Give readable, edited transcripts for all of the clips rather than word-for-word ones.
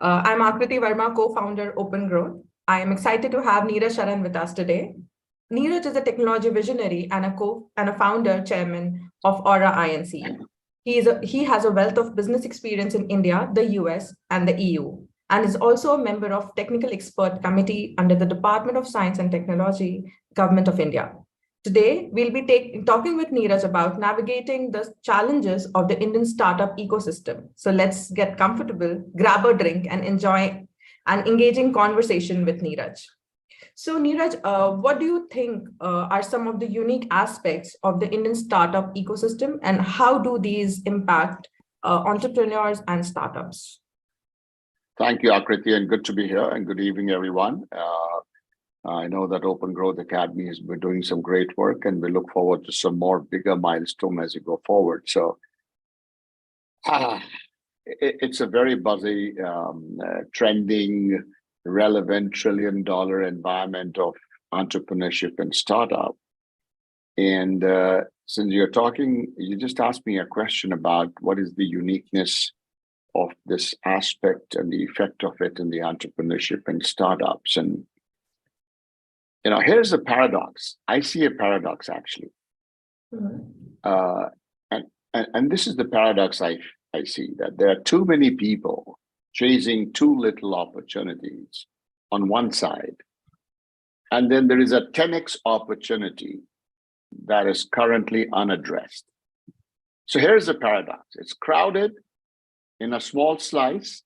I'm Akriti Verma, co-founder Open Growth. I am excited to have Niraj Sharan with us today. Niraj is a technology visionary and a founder chairman of Aura Inc. He has a wealth of business experience in India, the US, and the EU, and is also a member of Technical Expert Committee under the Department of Science and Technology, Government of India. Today, we'll be talking with Niraj about navigating the challenges of the Indian startup ecosystem. So let's get comfortable, grab a drink, and enjoy an engaging conversation with Niraj. So Niraj, what do you think are some of the unique aspects of the Indian startup ecosystem, and how do these impact entrepreneurs and startups? Thank you, Akriti, and good to be here, and good evening, everyone. I know that Open Growth Academy has been doing some great work, and we look forward to some more bigger milestone as we go forward. So it's a very buzzy, trending, relevant trillion-dollar environment of entrepreneurship and startup. And since you're talking, you just asked me a question about what is the uniqueness of this aspect and the effect of it in the entrepreneurship and startups. And here's a paradox. I see a paradox, actually. Mm-hmm. And this is the paradox I see, that there are too many people chasing too little opportunities on one side. And then there is a 10x opportunity that is currently unaddressed. So here's the paradox. It's crowded in a small slice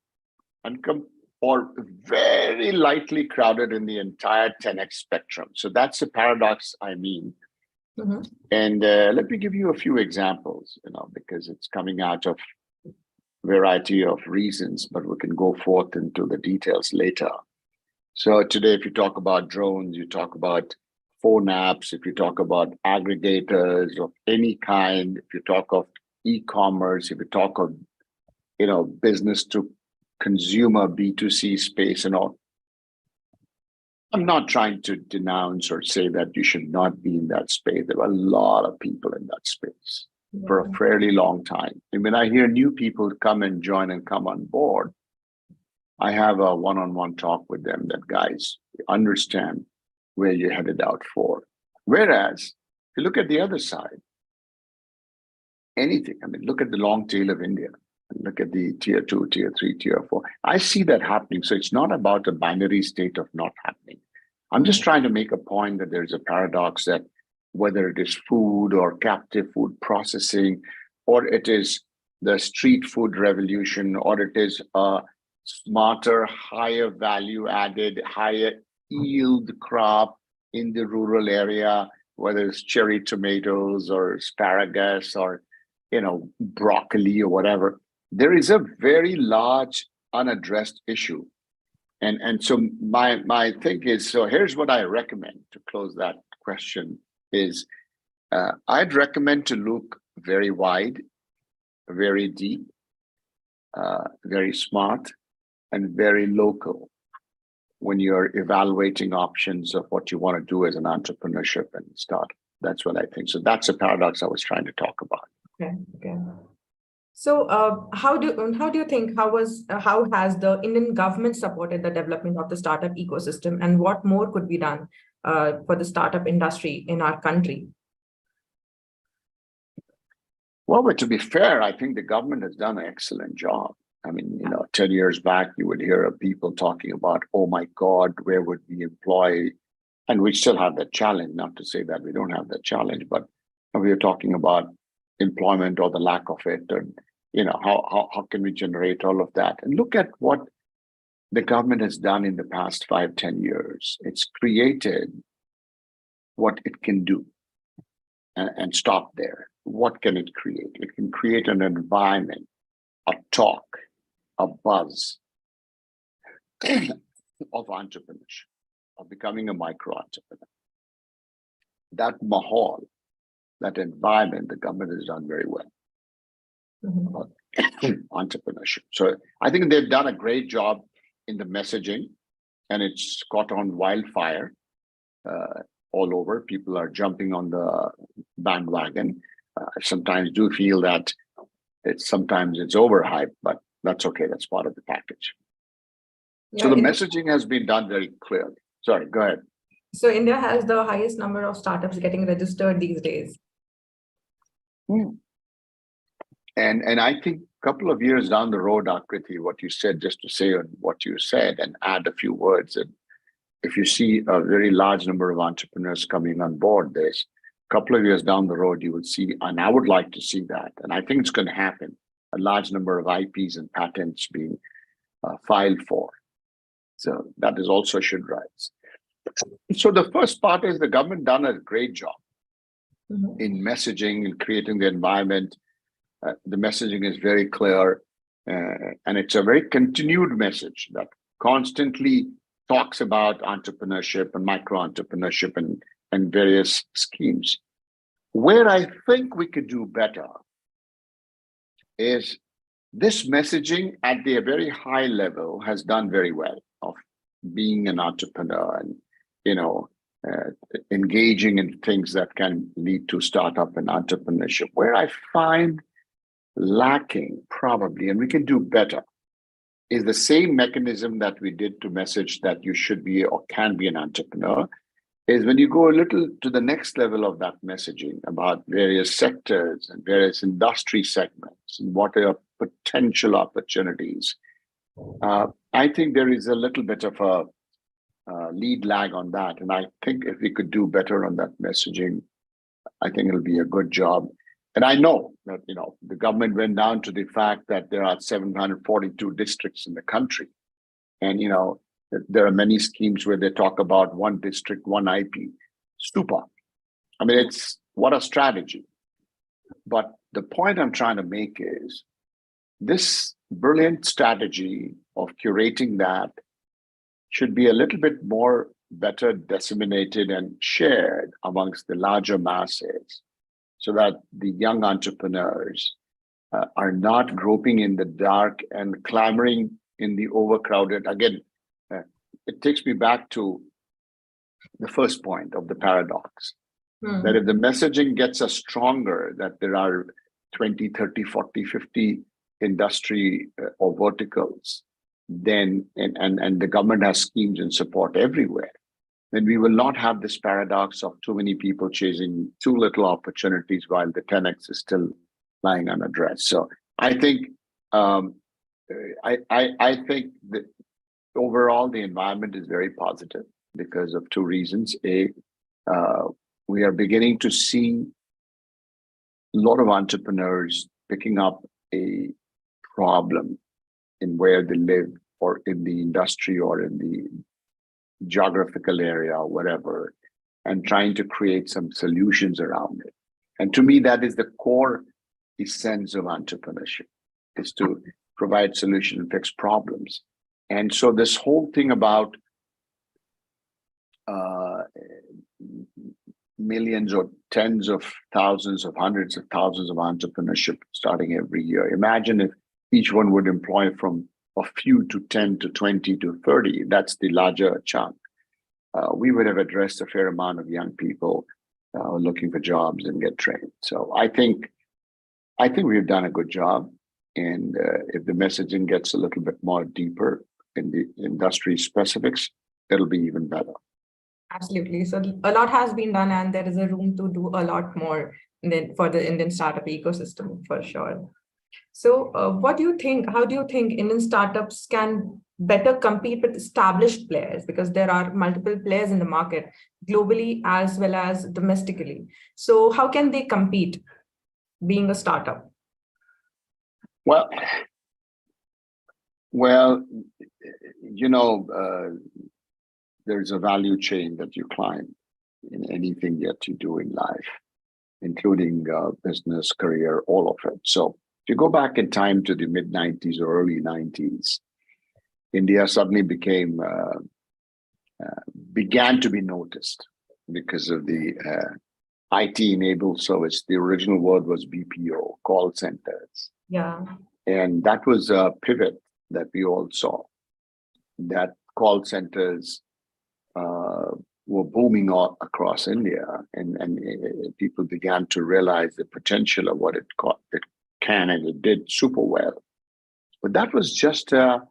or very lightly crowded in the entire 10x spectrum. So that's the paradox I mean. Mm-hmm. And let me give you a few examples, because it's coming out of a variety of reasons, but we can go forth into the details later. So today, if you talk about drones, you talk about phone apps, if you talk about aggregators of any kind, if you talk of e-commerce, if you talk of, business to consumer B2C space and all. I'm not trying to denounce or say that you should not be in that space. There are a lot of people in that space for a fairly long time. And when I hear new people come and join and come on board, I have a one-on-one talk with them that, guys, understand where you're headed out for. Whereas, if you look at the other side, anything, look at the long tail of India. Look at the tier 2, tier 3, tier 4. I see that happening. So it's not about a binary state of not happening. I'm just trying to make a point that there's a paradox that whether it is food or captive food processing, or it is the street food revolution, or it is a smarter, higher value added, higher yield crop in the rural area, whether it's cherry tomatoes or asparagus or, broccoli or whatever. There is a very large unaddressed issue. And so my thing is, so here's what I recommend to close that question is, I'd recommend to look very wide, very deep, very smart, and very local when you're evaluating options of what you want to do as an entrepreneurship and start. That's what I think. So that's a paradox I was trying to talk about. Okay. So how do you think, how has the Indian government supported the development of the startup ecosystem, and what more could be done for the startup industry in our country? Well, but to be fair, I think the government has done an excellent job. 10 years back, you would hear of people talking about, oh my God, where would we employ? And we still have that challenge, not to say that we don't have that challenge, but we are talking about employment or the lack of it, and how can we generate all of that? And look at what the government has done in the past 5-10 years. It's created what it can do, and stop there. What can it create? It can create an environment, a talk, a buzz of entrepreneurship, of becoming a micro entrepreneur. That mahal, that environment, the government has done very well. Mm-hmm. Entrepreneurship. So I think they've done a great job in the messaging, and it's caught on wildfire all over. People are jumping on the bandwagon. I sometimes do feel that sometimes it's overhyped, but that's okay. That's part of the package. So Yeah, the messaging has been done very clearly. Sorry, go ahead. so India has the highest number of startups getting registered these days. Hmm. And I think a couple of years down the road, Akriti, what you said, just to say on what you said and add a few words, and if you see a very large number of entrepreneurs coming on board this, a couple of years down the road, you will see, and I would like to see that, and I think it's going to happen, a large number of IPs and patents being filed for. So that is also should rise. So the first part is the government done a great job in messaging and creating the environment. The messaging is very clear, and it's a very continued message that constantly talks about entrepreneurship and micro-entrepreneurship and various schemes. Where I think we could do better is this messaging at the very high level has done very well of being an entrepreneur and, engaging in things that can lead to startup and entrepreneurship. Where I find lacking probably, and we can do better, is the same mechanism that we did to message that you should be or can be an entrepreneur, is when you go a little to the next level of that messaging about various sectors and various industry segments and what are potential opportunities. I think there is a little bit of a lead lag on that. And I think if we could do better on that messaging, I think it'll be a good job. And I know that, the government went down to the fact that there are 742 districts in the country. And, there are many schemes where they talk about one district, one IP. Super. I mean, it's what a strategy. But the point I'm trying to make is this brilliant strategy of curating that should be a little bit more better disseminated and shared amongst the larger masses, so that the young entrepreneurs are not groping in the dark and clamoring in the overcrowded. Again, it takes me back to the first point of the paradox, that if the messaging gets us stronger, that there are 20, 30, 40, 50 industry or verticals, then, and the government has schemes and support everywhere, then we will not have this paradox of too many people chasing too little opportunities while the 10x is still lying unaddressed. So I think I think that overall the environment is very positive because of two reasons. We are beginning to see a lot of entrepreneurs picking up a problem in where they live or in the industry or in the geographical area or whatever, and trying to create some solutions around it. And to me, that is the core essence of entrepreneurship, is to provide solutions and fix problems. And so this whole thing about millions or tens of thousands of hundreds of thousands of entrepreneurship starting every year. Imagine if each one would employ from a few to 10 to 20 to 30, that's the larger chunk. We would have addressed a fair amount of young people looking for jobs and get trained. So I think we've done a good job. And if the messaging gets a little bit more deeper in the industry specifics, it'll be even better. Absolutely. So a lot has been done, and there is a room to do a lot more for the Indian startup ecosystem, for sure. So what do you think? How do you think Indian startups can better compete with established players? Because there are multiple players in the market globally as well as domestically. So how can they compete being a startup? Well, there's a value chain that you climb in anything that you do in life, including business, career, all of it. So if you go back in time to the mid 90s or early 90s, India suddenly began to be noticed because of the IT-enabled service. The original word was BPO, call centers. Yeah. And that was a pivot that we all saw, that call centers were booming all across India, and people began to realize the potential of what it can, and it did super well. But that was just a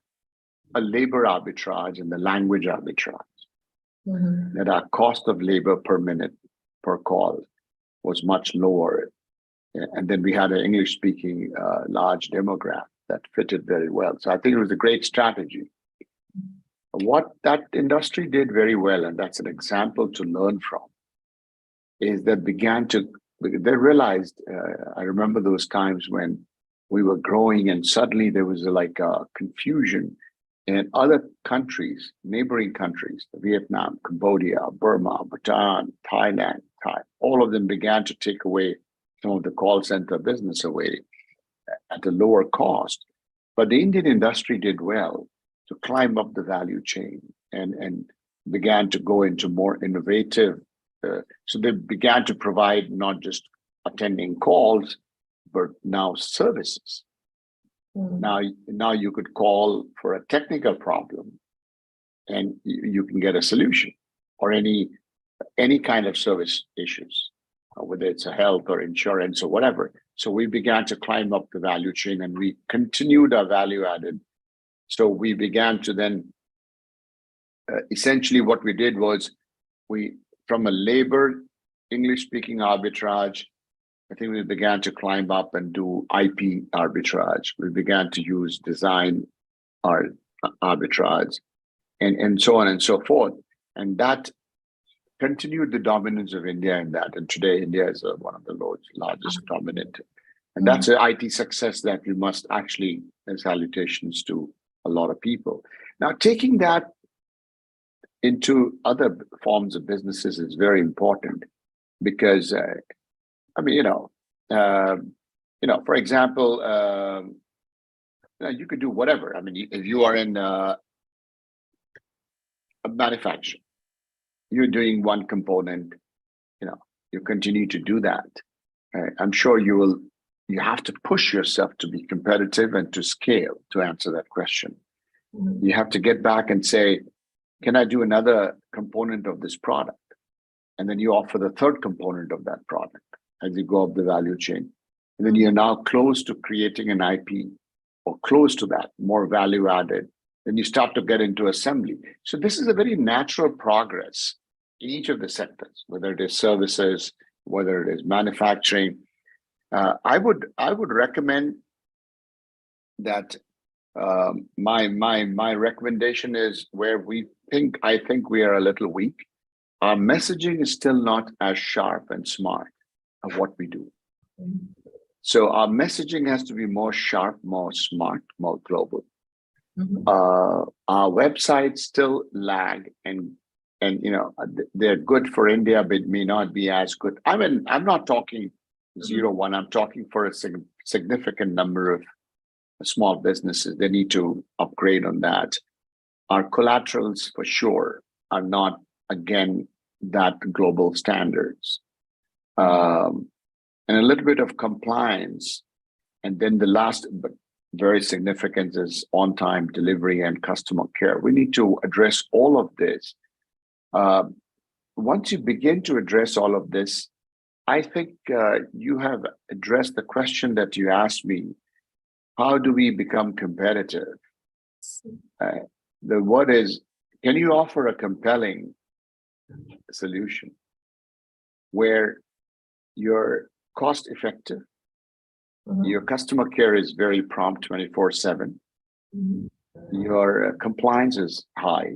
a labor arbitrage and the language arbitrage. Mhm. That our cost of labor per minute per call was much lower. And then we had an English speaking large demographic that fitted very well. So I think it was a great strategy. What that industry did very well, and that's an example to learn from, is that they realized, I remember those times when we were growing and suddenly there was like a confusion in other countries, neighboring countries, Vietnam, Cambodia, Burma, Bhutan, Thailand, all of them began to take away some of the call center business away at a lower cost. But the Indian industry did well to climb up the value chain and began to go into more innovative. So they began to provide not just attending calls, but now services. Now you could call for a technical problem and you can get a solution, or any kind of service issues, whether it's a health or insurance or whatever. So we began to climb up the value chain and we continued our value added. So we began to then, essentially what we did was from a labor English speaking arbitrage, I think we began to climb up and do IP arbitrage. We began to use design arbitrage and so on and so forth. And that continued the dominance of India in that. And today, India is one of the largest dominant. And that's an IT success that we must actually, salutations to a lot of people. Now, taking that into other forms of businesses is very important because, for example, you could do whatever. I mean, if you are in a manufacturing, you're doing one component, you continue to do that. I'm sure you have to push yourself to be competitive and to scale to answer that question. You have to get back and say, can I do another component of this product? And then you offer the third component of that product as you go up the value chain. And then you're now close to creating an IP or close to that, more value added. Then you start to get into assembly. So this is a very natural progress in each of the sectors, whether it is services, whether it is manufacturing. I would recommend that my recommendation is where I think we are a little weak. Our messaging is still not as sharp and smart of what we do. So our messaging has to be more sharp, more smart, more global. Our websites still lag and they're good for India, but may not be as good. I mean, I'm not talking 0-1. I'm talking for a significant number of small businesses. They need to upgrade on that. Our collaterals for sure are not, again, that global standards. And a little bit of compliance. And then the last, but very significant, is on-time delivery and customer care. We need to address all of this. Once you begin to address all of this, I think you have addressed the question that you asked me. How do we become competitive? The word is, can you offer a compelling solution where you're cost effective, your customer care is very prompt 24/7, your compliance is high,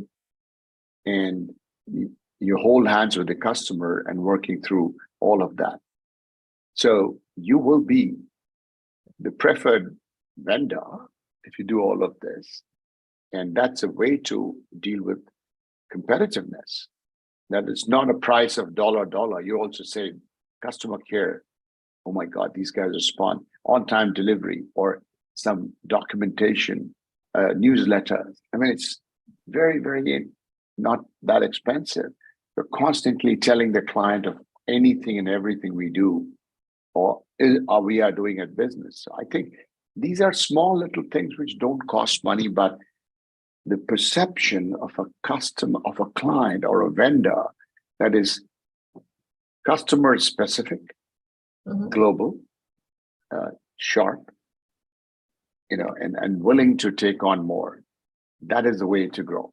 and you hold hands with the customer and working through all of that. So you will be the preferred vendor if you do all of this. And that's a way to deal with competitiveness. That is not a price of dollar. You also say customer care. Oh my God, these guys respond. On-time delivery or some documentation, newsletter. I mean, it's very, very not that expensive. We're constantly telling the client of anything and everything we do or we are doing at business. So I think these are small little things which don't cost money, but the perception of a customer, of a client or a vendor that is customer specific, global, sharp, and willing to take on more. That is the way to grow.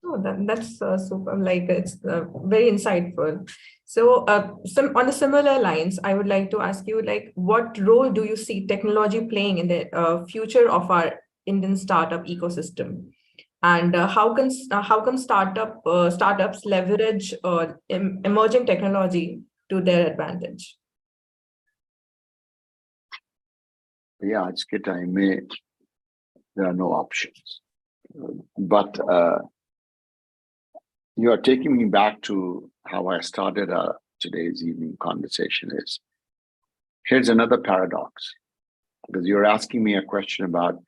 Oh, that's super. Like it's very insightful. So, on the similar lines, I would like to ask you, like, what role do you see technology playing in the future of our Indian startup ecosystem? And how come startups leverage emerging technology to their advantage? Yeah, it's good. There are no options. But you are taking me back to how I started today's evening conversation. Here's another paradox, because you're asking me a question about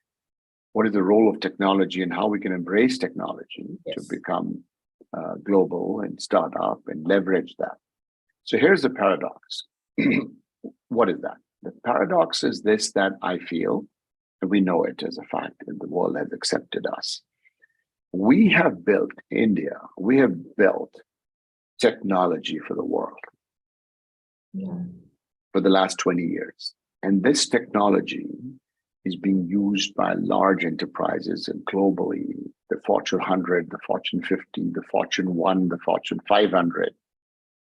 what is the role of technology and how we can embrace technology to become global and start up and leverage that. So here's the paradox. What is that? The paradox is this, that I feel, and we know it as a fact, and the world has accepted us. We have built technology for the world for the last 20 years. And this technology is being used by large enterprises and globally, the Fortune 100, the Fortune 50, the Fortune 1, the Fortune 500.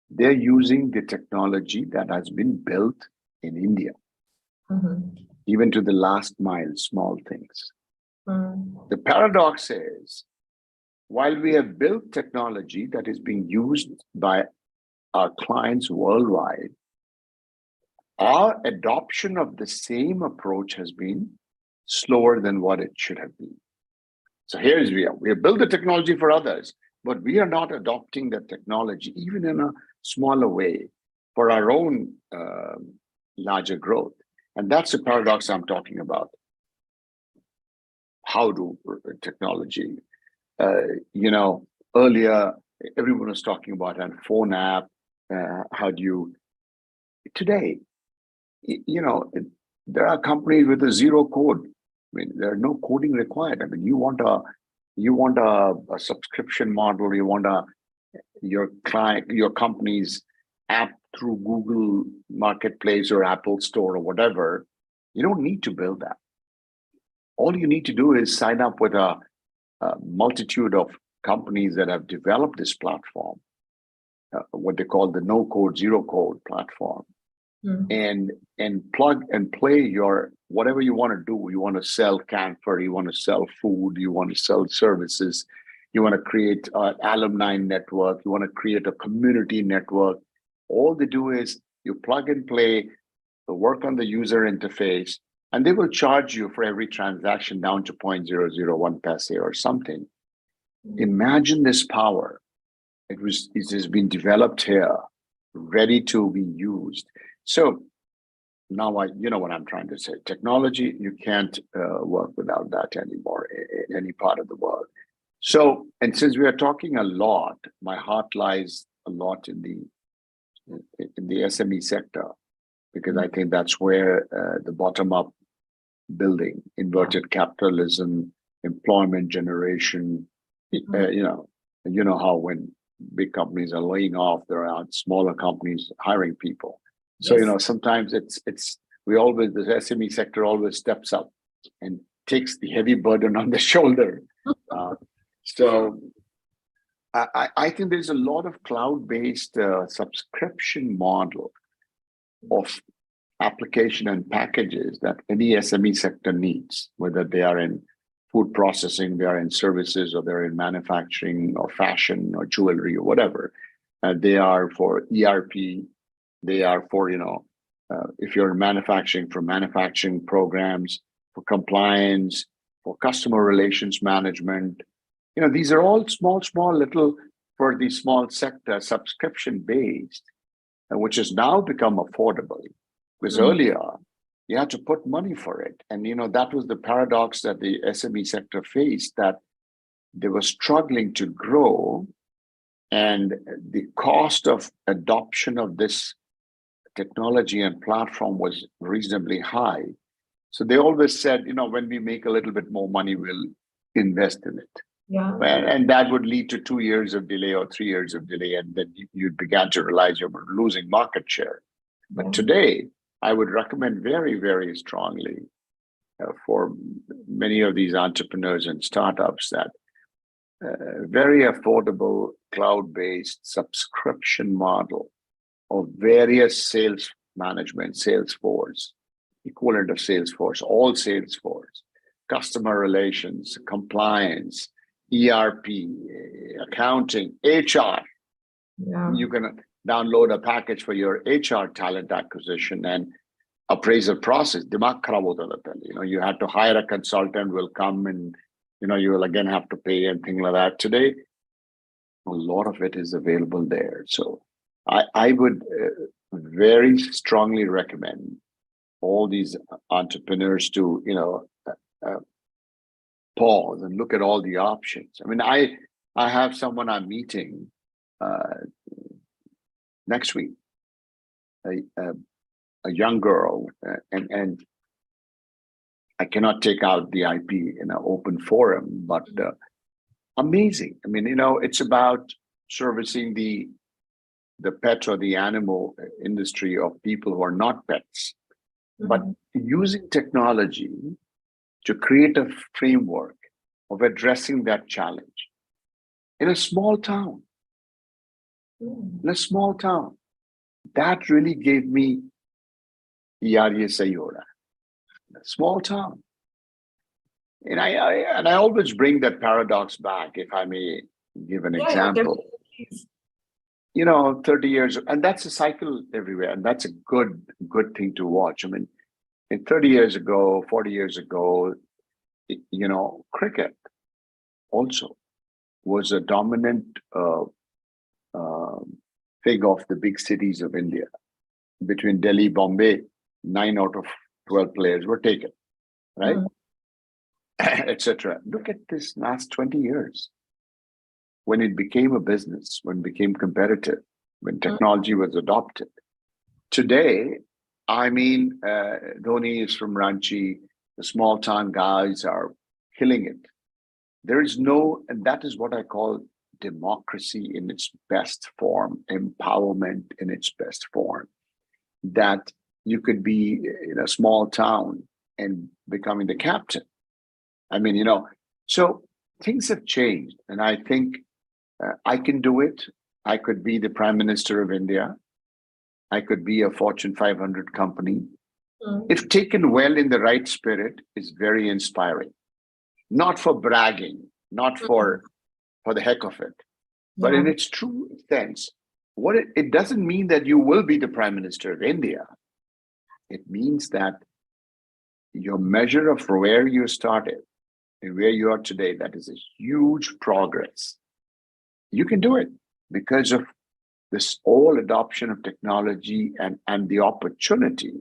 They're using the technology that has been built in India, even to the last mile, small things. The paradox is, while we have built technology that is being used by our clients worldwide, our adoption of the same approach has been slower than what it should have been. So here's real. We have built the technology for others, but we are not adopting the technology, even in a smaller way, for our own larger growth. And that's the paradox I'm talking about. How do technology, earlier, everyone was talking about a phone app. Today, there are companies with a zero code. I mean, there are no coding required. I mean, you want a subscription model, you want your company's app through Google Marketplace or Apple Store or whatever. You don't need to build that. All you need to do is sign up with a multitude of companies that have developed this platform, what they call the no code, zero code platform, and plug and play your whatever you want to do. You want to sell camphor, you want to sell food, you want to sell services, you want to create an alumni network, you want to create a community network. All they do is you plug and play, work on the user interface, and they will charge you for every transaction down to 0.001 paise or something. Imagine this power. It has been developed here, ready to be used. So now you know what I'm trying to say. Technology, you can't work without that anymore in any part of the world. So, and since we are talking a lot, my heart lies a lot in the SME sector, because I think that's where the bottom-up building, inverted capitalism, employment generation, you know how when big companies are laying off, there are smaller companies hiring people. So, sometimes the SME sector always steps up and takes the heavy burden on the shoulder. So I think there's a lot of cloud-based subscription model of application and packages that any SME sector needs, whether they are in food processing, they are in services, or they're in manufacturing or fashion or jewelry or whatever. They are for ERP, they are for, if you're manufacturing, for manufacturing programs, for compliance, for customer relations management. These are all small little, for the small sector, subscription-based, which has now become affordable. Because earlier, you had to put money for it. And, that was the paradox that the SME sector faced, that they were struggling to grow, and the cost of adoption of this technology and platform was reasonably high. So they always said, when we make a little bit more money, we'll invest in it. Yeah. And that would lead to 2 years of delay or 3 years of delay. And then you began to realize you were losing market share. But today, I would recommend very, very strongly for many of these entrepreneurs and startups that very affordable cloud-based subscription model of various sales management, Salesforce, equivalent of Salesforce, all Salesforce, customer relations, compliance, ERP, accounting, HR. Yeah. You can download a package for your HR talent acquisition and appraisal process. Dimag kharab hota tha. You had to hire a consultant, will come and you will again have to pay and things like that. Today, a lot of it is available there. So I would very strongly recommend all these entrepreneurs to pause and look at all the options. I mean, I have someone I'm meeting next week, a young girl, and I cannot take out the IP in an open forum, but amazing. I mean, it's about servicing the pet or the animal industry of people who are not pets, but using technology to create a framework of addressing that challenge in a small town. In a small town, that really gave me yaar ye sahi ho raha hai. A small town. And I always bring that paradox back, if I may give an example. 30 years, and that's a cycle everywhere, and that's a good thing to watch. I mean, 30 years ago, 40 years ago, cricket also was a dominant thing of the big cities of India. Between Delhi, Bombay, 9 out of 12 players were taken, right? Etc. Look at this last 20 years. When it became a business, when it became competitive, when technology was adopted. Today, I mean, Dhoni is from Ranchi, the small town guys are killing it. There is no, and that is what I call democracy in its best form, empowerment in its best form, that you could be in a small town and becoming the captain. I mean, so things have changed, and I think I can do it. I could be the Prime Minister of India. I could be a Fortune 500 company. If taken well in the right spirit, is very inspiring. Not for bragging, not for the heck of it, but in its true sense. What it doesn't mean that you will be the Prime Minister of India. It means that your measure of where you started and where you are today, that is a huge progress. You can do it because of this all adoption of technology and the opportunity.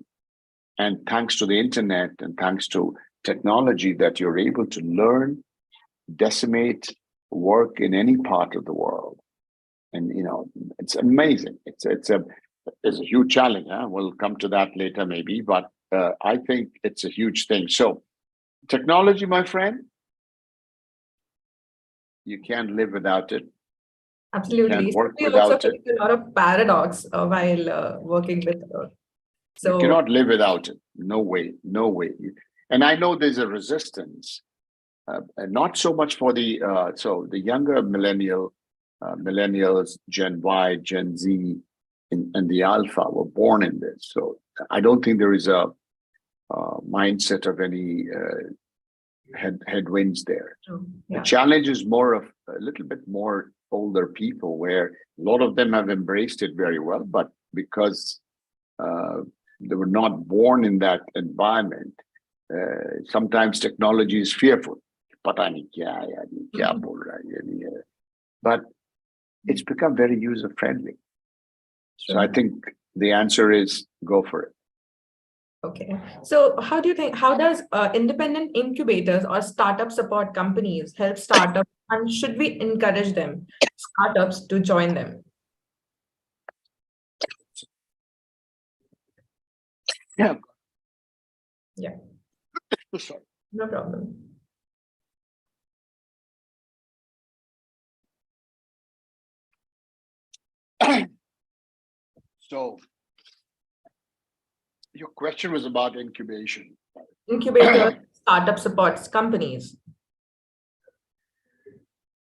And thanks to the internet and thanks to technology that you're able to learn, decimate, work in any part of the world. And, it's amazing. It's a huge challenge. Huh? We'll come to that later maybe, but I think it's a huge thing. So technology, my friend, you can't live without it. Absolutely. You can't work We without also it. face a lot of paradox while working with You cannot live without it. No way, no way. And I know there's a resistance, not so much for the younger millennials, Gen Y, Gen Z, and the Alpha were born in this. So I don't think there is a mindset of any headwinds there. The challenge is more of a little bit more older people, where a lot of them have embraced it very well, but because they were not born in that environment, sometimes technology is fearful. Pata nahi kya hai, kya bol raha hai, ye nahi hai. But it's become very user friendly. So I think the answer is go for it. Okay. So how does independent incubators or startup support companies help startups, and should we encourage startups to join them? Yeah. Sorry. No problem. So your question was about incubation. Incubators, startup supports companies?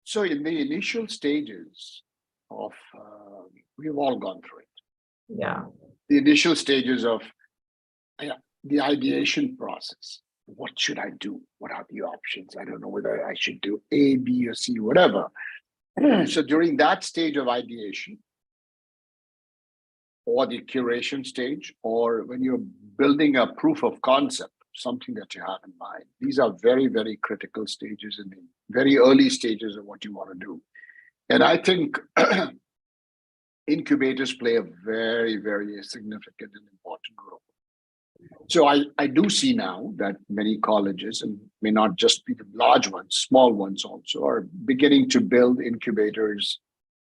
So in the initial stages of, we've all gone through it. Yeah. The initial stages of the ideation process. What should I do? What are the options? I don't know whether I should do A, B, or C, whatever. So during that stage of ideation, or the curation stage, or when you're building a proof of concept, something that you have in mind, these are very, very critical stages in the very early stages of what you want to do. And I think incubators play a very, very significant and important role. So I do see now that many colleges, and may not just be the large ones, small ones also, are beginning to build incubators,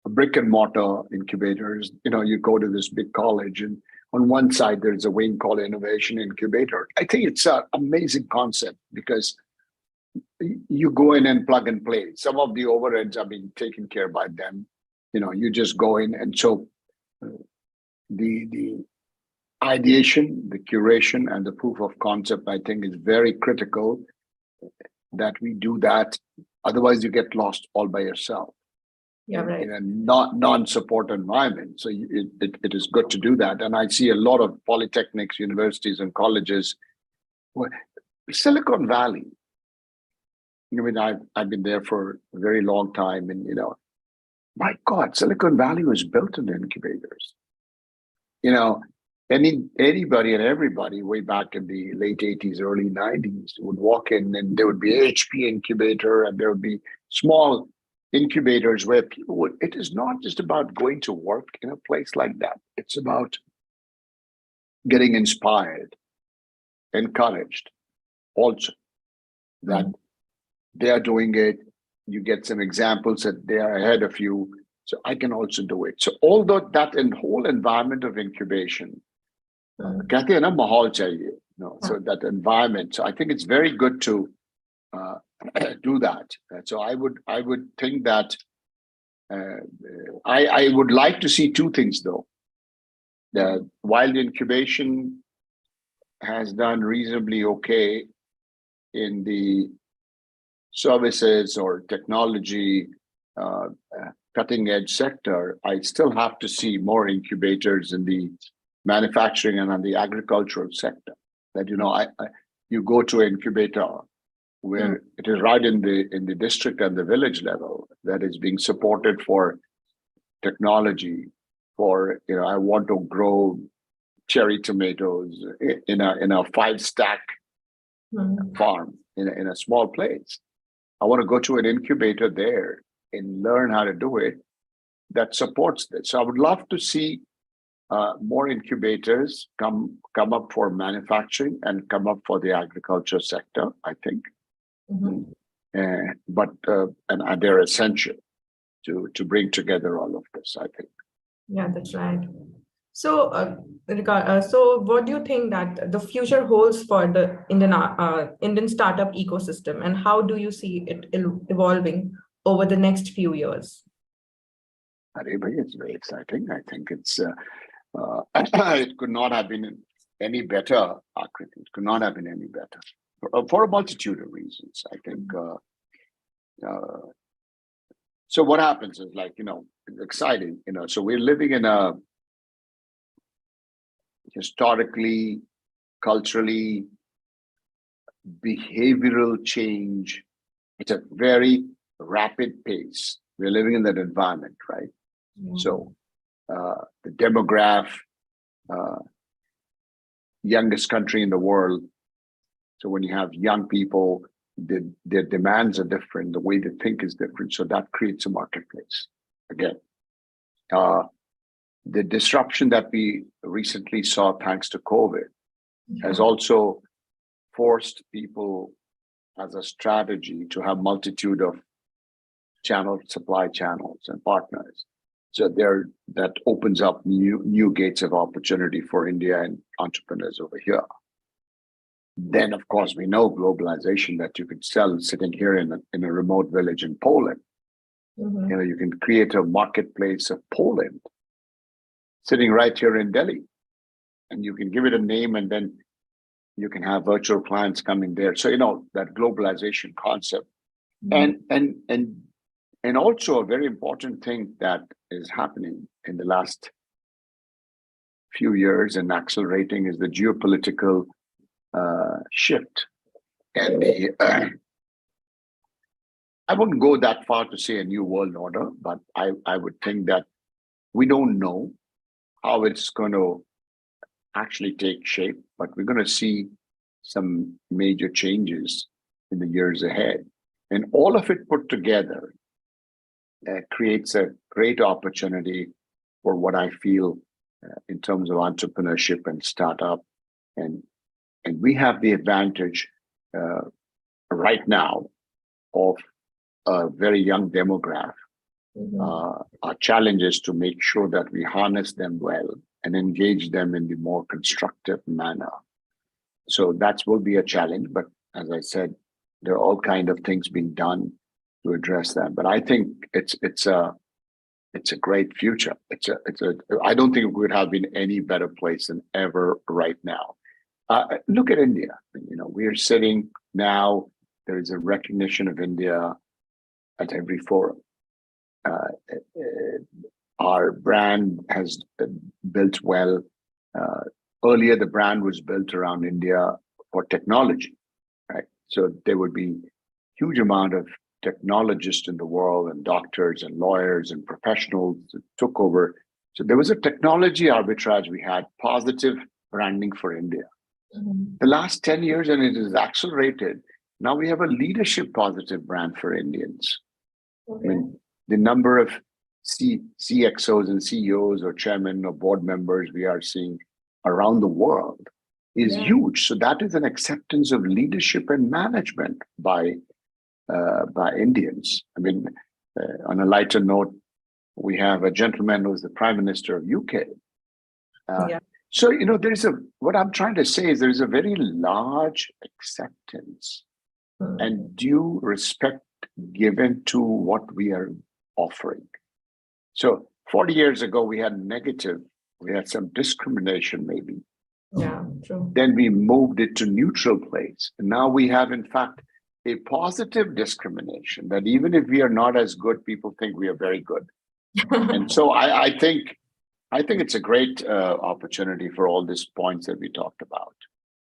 brick and mortar incubators. You go to this big college, and on one side there's a wing called Innovation Incubator. I think it's an amazing concept because you go in and plug and play. Some of the overheads are being taken care by them. You just go in, and so the ideation, the curation, and the proof of concept, I think, is very critical that we do that. Otherwise, you get lost all by yourself. Yeah, right. In a non-support environment. So it is good to do that. And I see a lot of polytechnics, universities, and colleges. Silicon Valley, I've been there for a very long time, and my God, Silicon Valley was built in incubators. Anybody and everybody way back in the late 80s, early 90s would walk in, and there would be HP incubator, and there would be small incubators where people would. It is not just about going to work in a place like that. It's about getting inspired, encouraged, also that they are doing it. You get some examples that they are ahead of you, so I can also do it. So although that whole environment of incubation, कहते हैं ना माहौल चाहिए, so that environment. So I think it's very good to do that. So I would think that I would like to see two things though. That while the incubation has done reasonably okay in the services or technology cutting edge sector, I still have to see more incubators in the manufacturing and on the agricultural sector. That you go to an incubator where it is right in the district and the village level that is being supported for technology. For I want to grow cherry tomatoes in a 5-stack farm in a small place. I want to go to an incubator there and learn how to do it that supports this. So I would love to see more incubators come up for manufacturing and come up for the agriculture sector, I think. But they're essential to bring together all of this, I think. Yeah, that's right. So, so what do you think that the future holds for the Indian startup ecosystem, and how do you see it evolving over the next few years? It's very exciting. I think it's it could not have been any better, Akriti. It could not have been any better for a multitude of reasons. I think. So what happens is it's exciting. So we're living in a historically, culturally, behavioral change. It's a very rapid pace. We're living in that environment, right? So the demographic, youngest country in the world. So when you have young people, their demands are different. The way they think is different. So that creates a marketplace. Again, the disruption that we recently saw thanks to COVID has also forced people as a strategy to have multitude of supply channels and partners. So that opens up new gates of opportunity for India and entrepreneurs over here. Then, of course, we know globalization, that you could sell sitting here in a remote village in Poland. You can create a marketplace of Poland sitting right here in Delhi, and you can give it a name, and then You can have virtual clients coming there. So, that globalization concept. Mhm. And also a very important thing that is happening in the last few years and accelerating is the geopolitical shift. And I wouldn't go that far to say a new world order, but I would think that we don't know how it's going to actually take shape, but we're going to see some major changes in the years ahead. And all of it put together creates a great opportunity for what I feel in terms of entrepreneurship and startup. And we have the advantage right now of a very young demographic. Our challenge is to make sure that we harness them well and engage them in the more constructive manner. So that will be a challenge. But as I said, there are all kinds of things being done to address that. But I think it's a great future. I don't think we would have been any better place than ever right now. Look at India. We are sitting now. There is a recognition of India at every forum. Our brand has built well. Earlier, the brand was built around India for technology, right? So there would be huge amount of technologists in the world and doctors and lawyers and professionals that took over. So there was a technology arbitrage. We had positive branding for India. The last 10 years, and it has accelerated. Now we have a leadership positive brand for Indians. I mean, the number of CXOs and CEOs or chairmen or board members we are seeing around the world is huge. So that is an acceptance of leadership and management by Indians. I mean, on a lighter note, we have a gentleman who's the Prime Minister of UK. So, what I'm trying to say is there's a very large acceptance and due respect given to what we are offering. So 40 years ago, we had some discrimination maybe. Yeah, true. Then we moved it to neutral place. And now we have, in fact, a positive discrimination that even if we are not as good, people think we are very good. And so I think it's a great opportunity for all these points that we talked about.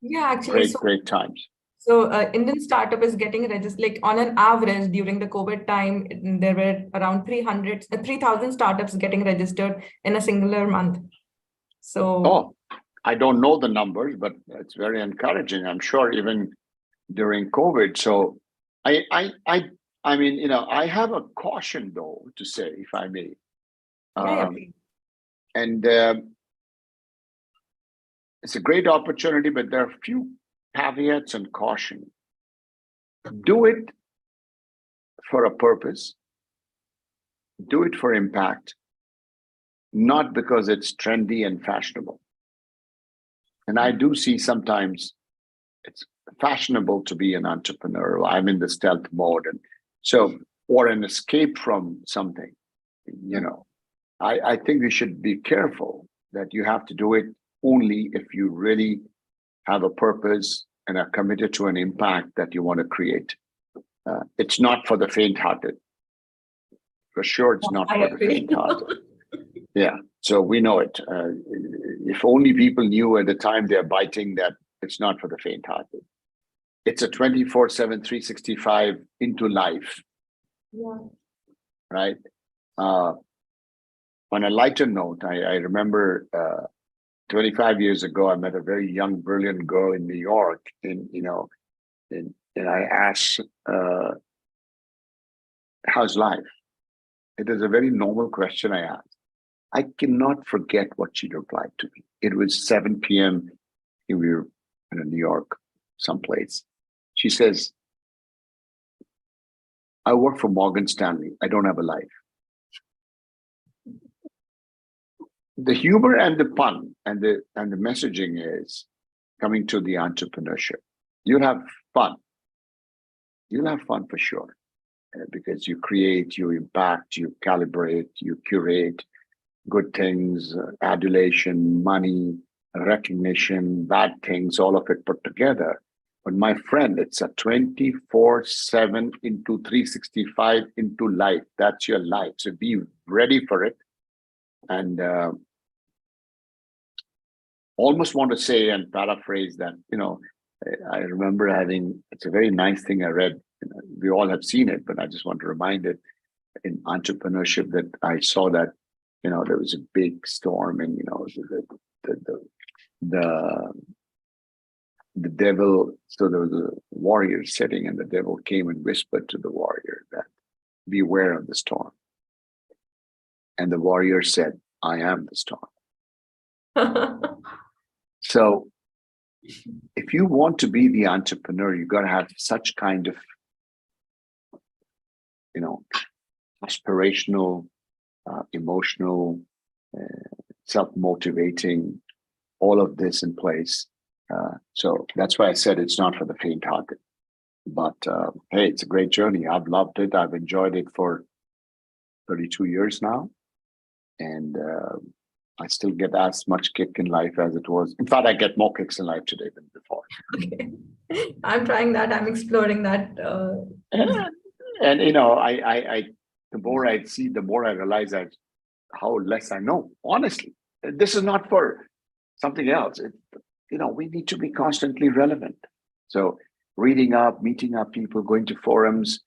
Yeah, actually. Great times. So Indian startup is getting registered, like on an average during the COVID time, there were around 3,000 startups getting registered in a singular month. So I don't know the numbers, but it's very encouraging. I'm sure even during COVID. So I mean, I have a caution though to say, if I may. And it's a great opportunity, but there are a few caveats and caution. Do it for a purpose. Do it for impact, not because it's trendy and fashionable. And I do see sometimes it's fashionable to be an entrepreneur. I'm in the stealth mode, and so or an escape from something. I think we should be careful that you have to do it only if you really have a purpose and are committed to an impact that you want to create. It's not for the faint-hearted. For sure, it's not for the faint-hearted. Yeah, so we know it. If only people knew at the time they're biting that it's not for the faint-hearted. It's a 24/7, 365 into life. Yeah. Right? On a lighter note, I remember 25 years ago, I met a very young, brilliant girl in New York, and I asked, "How's life?" It is a very normal question I asked. I cannot forget what she replied to me. It was 7 p.m. We were in New York, someplace. She says, "I work for Morgan Stanley. I don't have a life." The humor and the pun and the messaging is coming to the entrepreneurship. You'll have fun. You'll have fun for sure, because you create, you impact, you calibrate, you curate good things, adulation, money, recognition, bad things, all of it put together. But my friend, it's a 24/7 into 365 into life. That's your life. So be ready for it. And almost want to say and paraphrase that, I remember it's a very nice thing I read. We all have seen it, but I just want to remind it in entrepreneurship that I saw that, there was a big storm and, the devil, so there was a warrior sitting and the devil came and whispered to the warrior that beware of the storm. And the warrior said, I am the storm. So if you want to be the entrepreneur, you got to have such kind of, aspirational, emotional, self-motivating, all of this in place. So that's why I said it's not for the faint-hearted. But hey, it's a great journey. I've loved it. I've enjoyed it for 32 years now. And I still get as much kick in life as it was. In fact, I get more kicks in life today than before. Okay. I'm trying that. I'm exploring that. And the more I see, the more I realize how less I know. Honestly, this is not for something else. We need to be constantly relevant. So reading up, meeting up people, going to forums,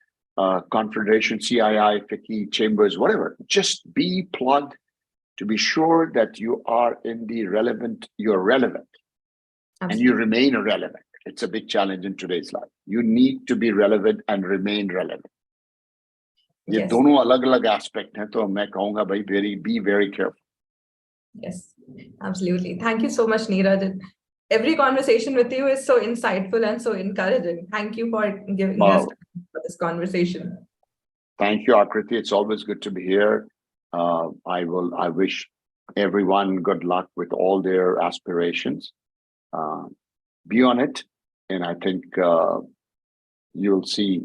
Confederation, CII, FICCI, chambers, whatever. Just be plugged to be sure that you are in the relevant, you're relevant. Absolutely. And you remain relevant. It's a big challenge in today's life. You need to be relevant and remain relevant. ये दोनों अलग-अलग aspect हैं, तो मैं कहूँगा भाई be very careful. Yes, absolutely. Thank you so much, Niraj. Every conversation with you is so insightful and so encouraging. Thank you for giving us time for this conversation. Thank you, Akriti. It's always good to be here. I wish everyone good luck with all their aspirations. Be on it, and I think you'll see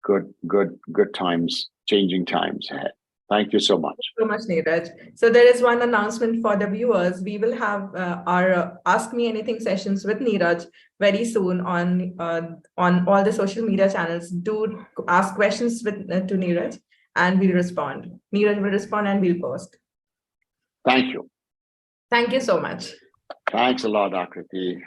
good times, changing times ahead. Thank you so much. Thank you so much, Niraj. So there is one announcement for the viewers. We will have our Ask Me Anything sessions with Niraj very soon on all the social media channels. Do ask questions to Niraj and we'll respond. Niraj will respond and we'll post. Thank you. Thank you so much. Thanks a lot, Akriti.